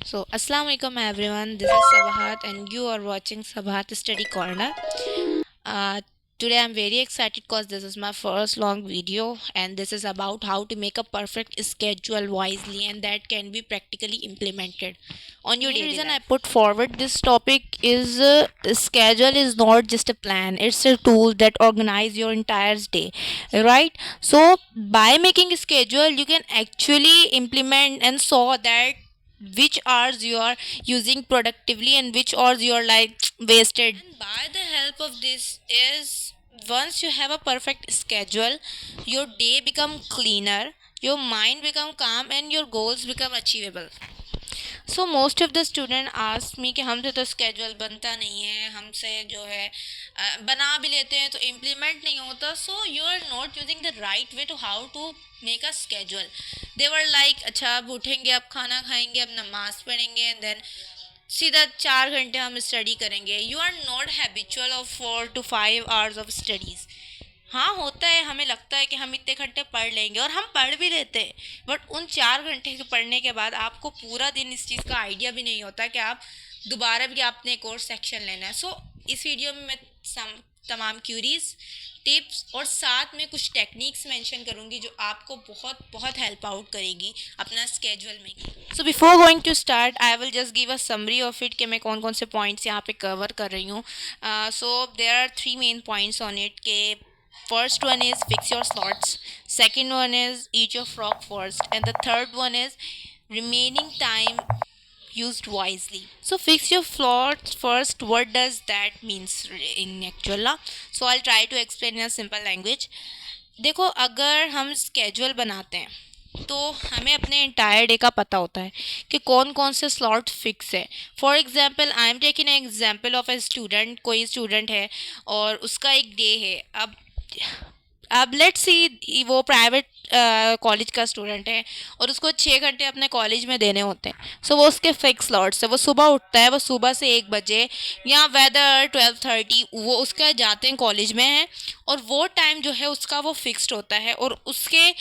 So, Assalamu alaikum everyone. This is Sabahat, and you are watching Sabahat Study Corner. Uh, Today, I'm very excited because this is my first long video, and this is about how to make a perfect schedule wisely, and that can be practically implemented on your Main daily reason I life. put forward this topic is schedule is not just a plan, it's a tool that organize your entire day, right? So by making a schedule you can actually implement and saw that which hours you are using productively and which hours you are like wasted. And by the help of this is once you have a perfect schedule, your day become cleaner, your mind become calm, and your goals become achievable. So most of the student ask me कि हमसे तो schedule बनता नहीं है, हमसे जो है बना भी लेते हैं तो इम्प्लीमेंट नहीं होता. So you are not using the right way to how to make a schedule. They were like अच्छा अब उठेंगे, अब खाना खाएंगे, अब नमाज पढ़ेंगे एंड देन सीधा 4 घंटे हम स्टडी करेंगे. You are not habitual of 4 to 5 hours of studies. हाँ होता है, हमें लगता है कि हम इतने घंटे पढ़ लेंगे और हम पढ़ भी लेते हैं, बट उन 4 घंटे के पढ़ने के बाद आपको पूरा दिन इस चीज़ का आइडिया भी नहीं होता कि आप दोबारा भी आपने एक और सेक्शन लेना है. सो इस वीडियो में मैं तमाम क्यूरीज टिप्स और साथ में कुछ टेक्निक्स मेंशन करूंगी जो आपको बहुत बहुत हेल्प आउट करेगी अपना स्केड्यूल में. So before going to start I will just give a summary of it कि मैं कौन कौन से पॉइंट्स यहाँ पे कवर कर रही हूँ. So there are 3 main points on it के first one is fix your slots, second one is eat your frog first, and the third one is remaining time used wisely. So fix your slots first. What does that means in actual law? So I'll try to explain in a simple language. देखो, अगर हम schedule बनाते हैं तो हमें अपने entire day का पता होता है कि कौन कौन से स्लॉट फिक्स है. For example I am taking an example of a student. कोई स्टूडेंट है और उसका एक डे है. अब लेट्स सी वो प्राइवेट कॉलेज का स्टूडेंट है और उसको 6 घंटे अपने कॉलेज में देने होते हैं. सो वो उसके फिक्स स्लॉट्स है. वो सुबह उठता है, वो सुबह से 1 बजे या वेदर 12:30 वो उसका जाते हैं कॉलेज में है, और वो टाइम जो है उसका वो फिक्स्ड होता है. और उसके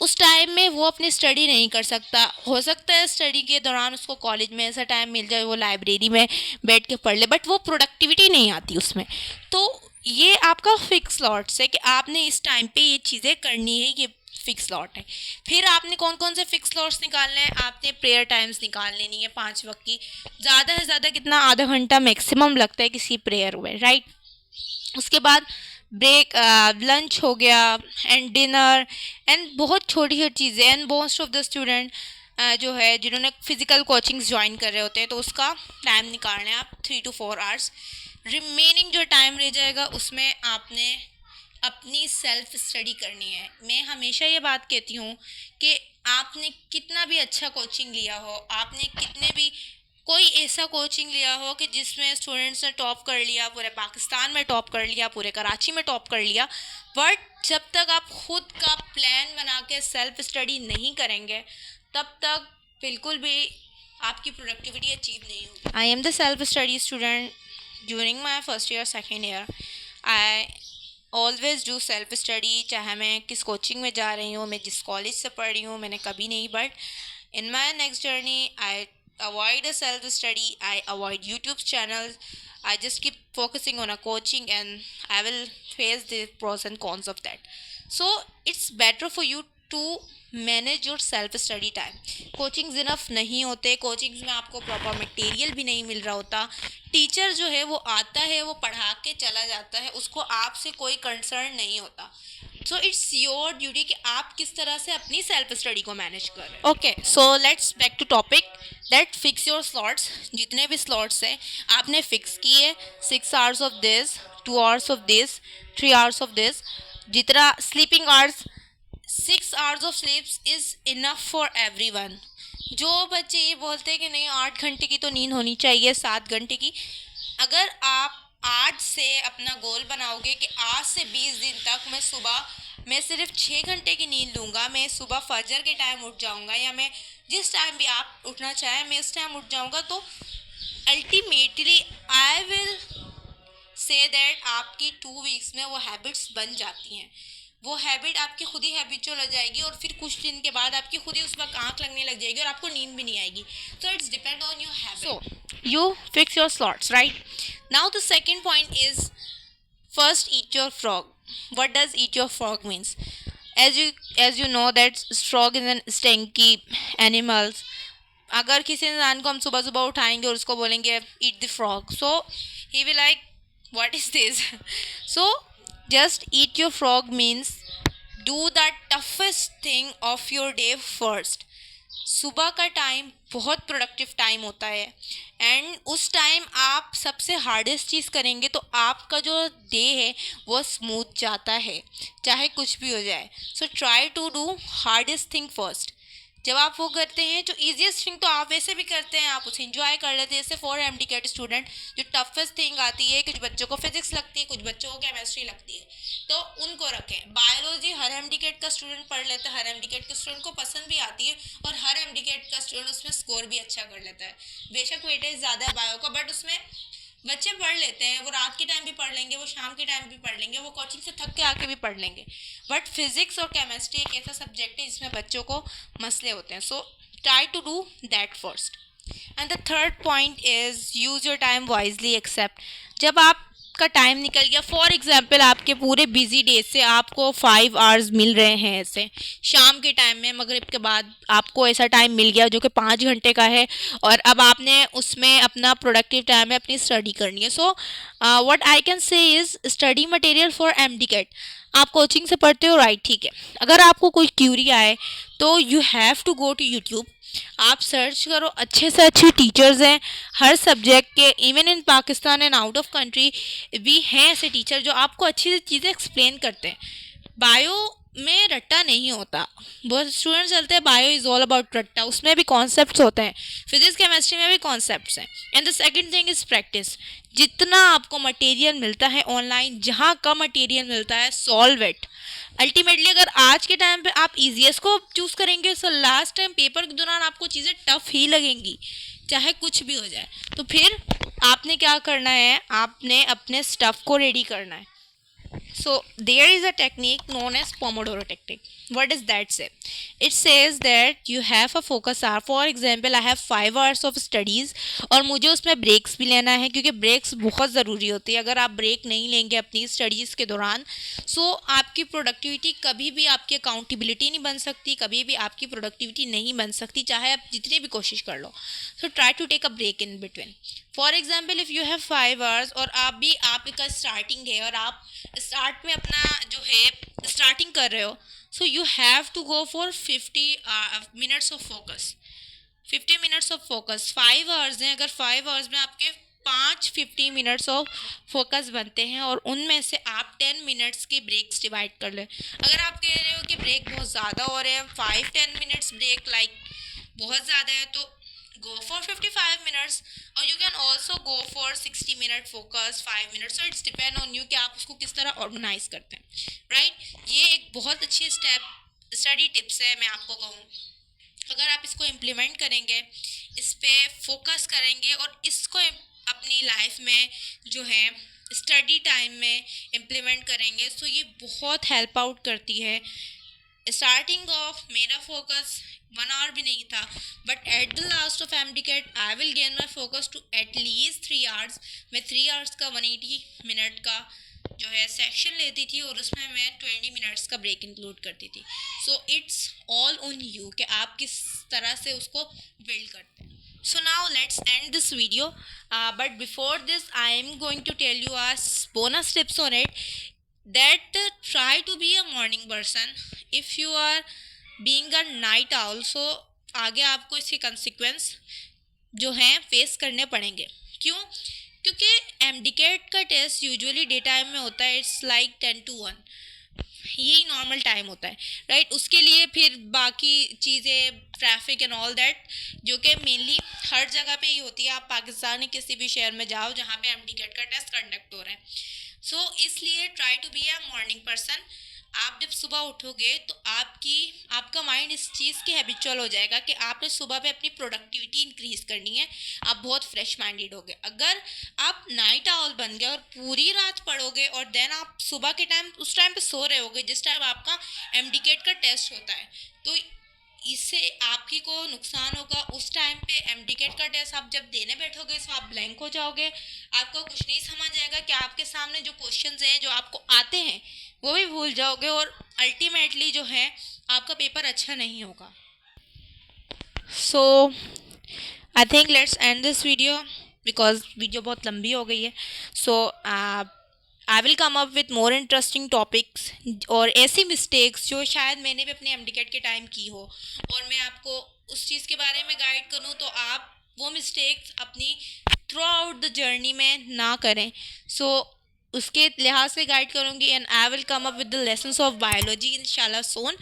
उस टाइम में वो अपनी स्टडी नहीं कर सकता. हो सकता है स्टडी के दौरान उसको कॉलेज में ऐसा टाइम मिल जाए वो लाइब्रेरी में बैठ के पढ़ ले, बट वो प्रोडक्टिविटी नहीं आती उसमें. तो ये आपका फिक्स स्लॉट्स है कि आपने इस टाइम पे ये चीज़ें करनी है, ये फिक्स स्लॉट है. फिर आपने कौन कौन से फिक्स स्लॉट्स निकालने हैं? आपने प्रेयर टाइम्स निकाल लेनी है 5 वक्त की. ज़्यादा से ज़्यादा कितना, आधा घंटा मैक्सिमम लगता है किसी प्रेयर में, राइट. उसके बाद ब्रेक, लंच हो गया एंड डिनर एंड बहुत छोटी छोटी चीज़ें. And most of the student जो है जिन्होंने फिजिकल कोचिंग्स ज्वाइन कर रहे होते हैं तो उसका टाइम निकालना है आप 3 to 4 hours. रिमेनिंग जो टाइम रह जाएगा उसमें आपने अपनी सेल्फ स्टडी करनी है. मैं हमेशा ये बात कहती हूँ कि आपने कितना भी अच्छा कोचिंग लिया हो, आपने कितने भी कोई ऐसा कोचिंग लिया हो कि जिसमें स्टूडेंट्स ने टॉप कर लिया, पूरे पाकिस्तान में टॉप कर लिया, पूरे कराची में टॉप कर लिया, बट जब तक आप खुद का प्लान बना के सेल्फ स्टडी नहीं करेंगे तब तक बिल्कुल भी आपकी प्रोडक्टिविटी अचीव नहीं होगी. I am the self study student. During my first year second year I always do self study. चाहे मैं किस कोचिंग में जा रही हूँ, मैं जिस कॉलेज से पढ़ रही हूँ, मैंने कभी नहीं. But in my next journey I avoid a self study, I avoid YouTube channels, I just keep focusing on a coaching and I will face the pros and cons of that. So it's better for you to manage your self study time. Coachings enough नहीं होते, coachings में आपको proper material भी नहीं मिल रहा होता. Teacher जो है वो आता है, वो पढ़ा के चला जाता है, उसको आपसे कोई कंसर्न नहीं होता. सो इट्स योर ड्यूटी कि आप किस तरह से अपनी सेल्फ स्टडी को मैनेज कर रहे हैं. Okay, so let's back to topic. That fix your slots. जितने भी स्लॉट्स हैं आपने फिक्स किए. 6 hours of this, 2 hours of this, 3 hours of this. जितना sleeping hours, 6 hours of sleeps is enough for every one. जो बच्चे ये बोलते हैं कि नहीं 8 घंटे की तो नींद होनी चाहिए, 7 घंटे की, अगर आप आज से अपना गोल बनाओगे कि आज से 20 दिन तक मैं सिर्फ 6 घंटे की नींद लूँगा, मैं सुबह फजर के टाइम उठ जाऊँगा, या मैं जिस टाइम भी आप उठना चाहें मैं इस टाइम उठ जाऊँगा, तो ultimately I will say that आपकी 2 वीक्स में वो हैबिट्स बन जाती हैं. वो हैबिट आपकी खुद ही हैबिचुअल हो जाएगी और फिर कुछ दिन के बाद आपकी खुद ही उस वक्त आँख लगने लग जाएगी और आपको नींद भी नहीं आएगी. So it's depend on your habit. So you fix your slots, right? Now the second point is first eat your frog. What does eat your frog means? As you know that frog is an stinky animals. अगर किसी इंसान को हम सुबह सुबह उठाएंगे और उसको बोलेंगे eat the frog, so he will like what is this. So just eat your frog means do the toughest thing of your day first. सुबह का टाइम बहुत प्रोडक्टिव टाइम होता है एंड उस टाइम आप सबसे हार्डेस्ट चीज़ करेंगे तो आपका जो डे है वो स्मूथ जाता है चाहे कुछ भी हो जाए. So try to do hardest thing first. जब आप वो करते हैं जो ईजिएस्ट थिंग तो आप वैसे भी करते हैं, आप उसे इंजॉय कर लेते हैं. जैसे फॉर एमडीकेट स्टूडेंट जो टफेस्ट थिंग आती है, कुछ बच्चों को फिजिक्स लगती है, कुछ बच्चों को केमिस्ट्री लगती है, तो उनको रखें. बायोलॉजी हर एमडीकेट का स्टूडेंट पढ़ लेता है, हर एमडीकेट के स्टूडेंट को पसंद भी आती है और हर एमडीकेट का स्टूडेंट उसमें स्कोर भी अच्छा कर लेता है. बेशक वेटेज ज़्यादा है बायो का, बट उसमें बच्चे पढ़ लेते हैं. वो रात के टाइम भी पढ़ लेंगे, वो शाम के टाइम भी पढ़ लेंगे, वो कोचिंग से थक के आके भी पढ़ लेंगे. बट फिजिक्स और केमिस्ट्री एक ऐसा सब्जेक्ट है जिसमें बच्चों को मसले होते हैं. सो try to do that first. And the third point is use your time wisely. Except जब आपका टाइम निकल गया, फॉर एग्जाम्पल आपके पूरे बिजी डे से आपको 5 आवर्स मिल रहे हैं, ऐसे शाम के टाइम में मगरिब के बाद आपको ऐसा टाइम मिल गया जो कि 5 घंटे का है और अब आपने उसमें अपना प्रोडक्टिव टाइम में अपनी स्टडी करनी है. So what I can say is study material for MDCAT. आप कोचिंग से पढ़ते हो, राइट? ठीक है. अगर आपको कोई क्यूरी आए तो you have to go to YouTube. आप सर्च करो, अच्छे से अच्छे टीचर्स हैं हर सब्जेक्ट के. Even in Pakistan and out of country भी हैं ऐसे टीचर जो आपको अच्छी से चीज़ें एक्सप्लेन करते हैं. बायो में रट्टा नहीं होता. बहुत स्टूडेंट्स चलते हैं बायो इज़ ऑल अबाउट रट्टा, उसमें भी कॉन्सेप्ट्स होते हैं, फिजिक्स केमिस्ट्री में भी कॉन्सेप्ट्स हैं. And the second thing is practice. जितना आपको मटेरियल मिलता है ऑनलाइन, जहाँ का मटेरियल मिलता है, सॉल्व इट. अल्टीमेटली अगर आज के टाइम पे आप ईजीएस को चूज़ करेंगे तो लास्ट टाइम पेपर के दौरान आपको चीज़ें टफ ही लगेंगी चाहे कुछ भी हो जाए. तो फिर आपने क्या करना है, आपने अपने स्टफ़ को रेडी करना है. So there is a technique known as Pomodoro technique. What does that say? It says that you have a focus hour. For example, I have 5 hours of studies और मुझे उसमें ब्रेक्स भी लेना है क्योंकि ब्रेक्स बहुत ज़रूरी होती है. अगर आप ब्रेक नहीं लेंगे अपनी स्टडीज़ के दौरान, सो आपकी प्रोडक्टिविटी कभी भी, आपकी अकाउंटेबिलिटी नहीं बन सकती, कभी भी आपकी प्रोडक्टिविटी नहीं बन सकती चाहे आप जितनी भी कोशिश कर लो. So try to take a break in between. For example if you have 5 hours और आपका स्टार्टिंग है और आप स्टार्ट में अपना जो है स्टार्टिंग कर रहे हो, so you have to go for 50 minutes of focus. 50 minutes of focus 5 hours हैं. अगर 5 आवर्स में आपके 50 मिनट्स ऑफ फोकस बनते हैं और उनमें से आप 10 मिनट्स की ब्रेक्स डिवाइड कर लें. अगर आप कह रहे हो कि ब्रेक बहुत ज़्यादा हो रहे हैं, 5-10 मिनट्स ब्रेक लाइक बहुत ज़्यादा है, तो go for 55 minutes or you can also go for 60 minute focus 5 minutes. So it's depend on you कि आप उसको किस तरह ऑर्गेनाइज करते हैं, राइट? ये एक बहुत अच्छी स्टडी टिप्स है. मैं आपको कहूँ अगर आप इसको इम्प्लीमेंट करेंगे, इस पर फोकस करेंगे और इसको अपनी लाइफ में जो है स्टडी टाइम में इम्प्लीमेंट करेंगे, तो ये बहुत हेल्प आउट करती है. स्टार्टिंग ऑफ मेरा फोकस 1 आवर भी नहीं था, but at the last of MDCAT I will gain my focus to at least 3 hours. मैं 3 आवर्स का 180 मिनट का जो है सेक्शन लेती थी और उसमें मैं 20 मिनट्स का ब्रेक इंक्लूड करती थी. So it's all on you कि आप किस तरह से उसको बिल्ड करते हैं. So now let's end this video. But before this, I am going to tell you a bonus tips on it. That try to be a morning person. If you are being a night owl, so आगे आपको इसके consequence जो हैं face करने पड़ेंगे. क्यों? क्योंकि MDCAT का टेस्ट यूजुअली डे टाइम में होता है. इट्स लाइक 10 to 1, यही नॉर्मल टाइम होता है, राइट? उसके लिए फिर बाकी चीज़ें ट्रैफिक एंड ऑल दैट जो कि मेनली हर जगह पे ही होती है. आप पाकिस्तान के किसी भी शहर में जाओ जहाँ पे एमडीकेट का टेस्ट कंडक्ट हो रहा है. सो इसलिए try to be a morning person. आप जब सुबह उठोगे तो आपका माइंड इस चीज़ की हैबिचुअल हो जाएगा कि आपने सुबह पे अपनी प्रोडक्टिविटी इंक्रीज करनी है। आप बहुत फ्रेश माइंडेड होगे। अगर आप नाइट आउल बन गए और पूरी रात पढ़ोगे और देन आप सुबह के टाइम उस टाइम पे सो रहे होगे जिस टाइम आपका एमडीकेट का टेस्ट होता है, तो इससे आपकी को नुकसान होगा। उस टाइम पे एमडीकेट का टेस्ट आप जब देने बैठोगे तो आप ब्लैंक हो जाओगे, आपको कुछ नहीं समझ आएगा कि आपके सामने जो क्वेश्चंस हैं जो आपको आते हैं वो भी भूल जाओगे, और अल्टीमेटली जो है आपका पेपर अच्छा नहीं होगा। So I think let's end this video because video बहुत लंबी हो गई है। So I will come up with more interesting topics और ऐसी मिस्टेक्स जो शायद मैंने भी अपने एमडीकेट के टाइम की हो, और मैं आपको उस चीज़ के बारे में गाइड करूँ तो आप वो मिस्टेक्स अपनी थ्रू आउट द जर्नी में ना करें। सो उसके लिहाज से गाइड करूँगी and I will come up with the lessons of biology इंशाल्लाह सोन।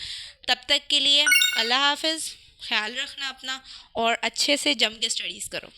तब तक के लिए अल्लाह हाफिज़, ख्याल रखना अपना और अच्छे से जम के स्टडीज़ करो।